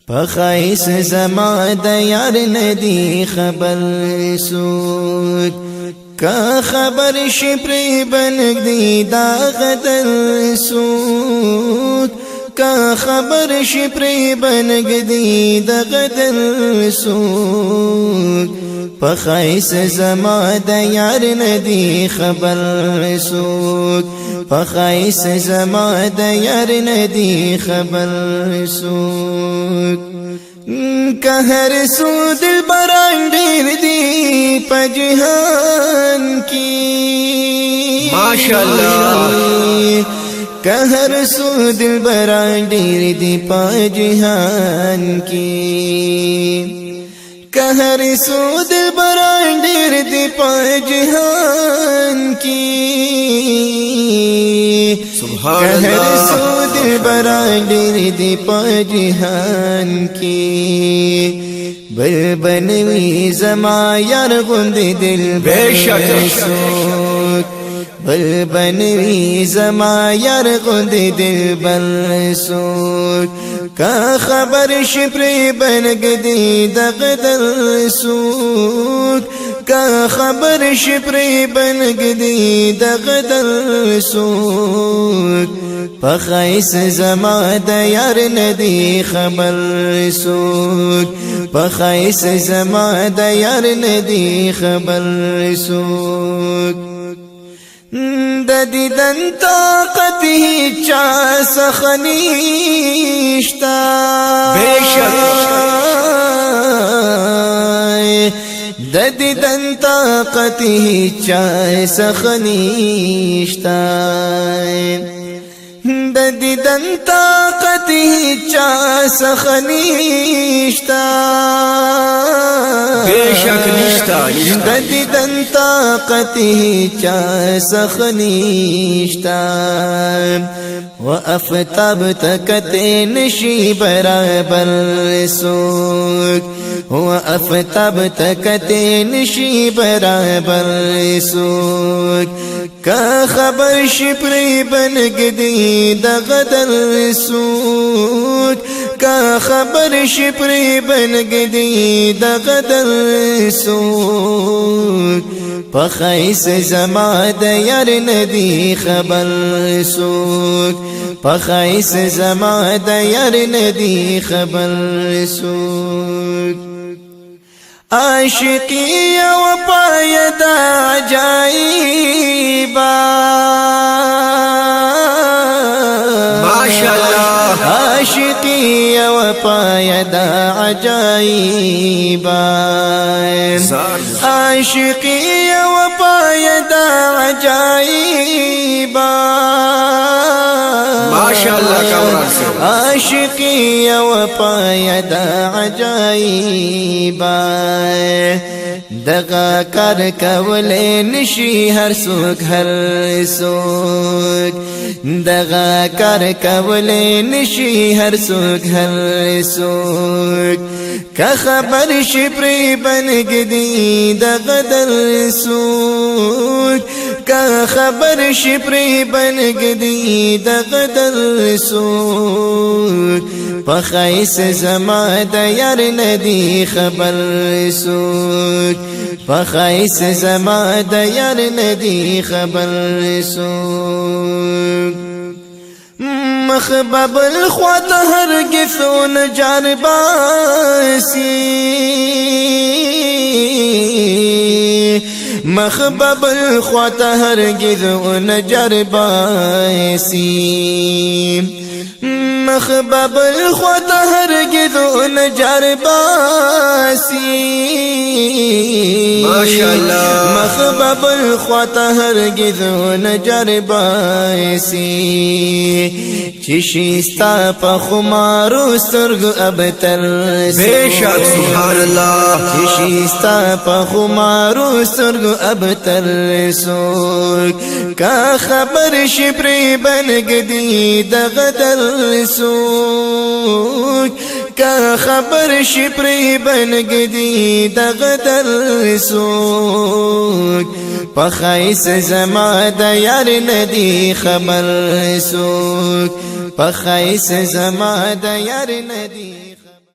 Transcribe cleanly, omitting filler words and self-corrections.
پخایس زما د یار ندی خبر سود کا خبر شپری بنگدی دا غدر سود کا خبر شپری بنگدی دا غدر سود پخایس زما د یار ندی خبر سود پخایس زما د یار ندی خبر سود कहर सूद बरांडीर दी पजहान की माशाअल्लाह कहर सूद बरांडीर दी पजहान की कहर सूद बरांडीर दी पजहान की कहर सूद बरांडीर दी पजहान की बलबनवी जमा यार गुंद दिल बेशक सूद बलबनवी जमा यार गुंद दिल बलसूद का खबर शिप्री बनगदी दगदल सूद का खबर शिप्री बनगदी दगदल सूद पखैस जमा द यार नदी खबर सूद पखैस जमा द यार नदी खबर सूद ददी दन ताकत ही चा सखनीश्ता बेशक ददी दन ताकत ही चा सखनीश्ता ददी दन ताकत ही चा सखनीश्ता बेशक निश्ता ददी दन ताकत ही चा सखनीश्ता व अफ्ताब तकते नशी बराबर सूद व अफ्ताब तकते नशी बराबर सूद का खबर शिप्री बनगदी दगदल सूद का खबर शिप्री बनगदी दगदल सूद पखैस जमा द यार नदी खबर सूद पखैस जमा द यार नदी खबर सूद आशिकी व पायदा जाइबा माशाअल्लाह आशिकी व पायदा जाइबा आशिकी व पायदा जाइबा माशाअल्लाह आशिकी व पायदा जाइबा दगा कर कवले निशी हर सुख हर सुख दगा कर कवले निशी हर सुख हर सुख का खबर शिप्री बनगदी दगदल सूद का खबर शिप्री बनगदी दगदल सूद पखैस जमा द यार नदी खबर सूद पखैस जमा द यार नदी खबर सूद मखबब الخوات هرگثون جرباسی مخبب الخوات هرگثون جرباسی مخبب الخوات هرگثون جرباسی ماشاءالله مخبب الخوات هرگثون جرباسی چشیستا پا خمارو سترگ ابتر بیشک سبحان اللہ چشیستا پا خمارو سترگ ابتر سوک کا خبر شپری بنگدی دغدر سوک کا خبر شپری بنگدی دغدر سوک پخیس زما د یار ندی خبر سوک پخیس زما د یار ندی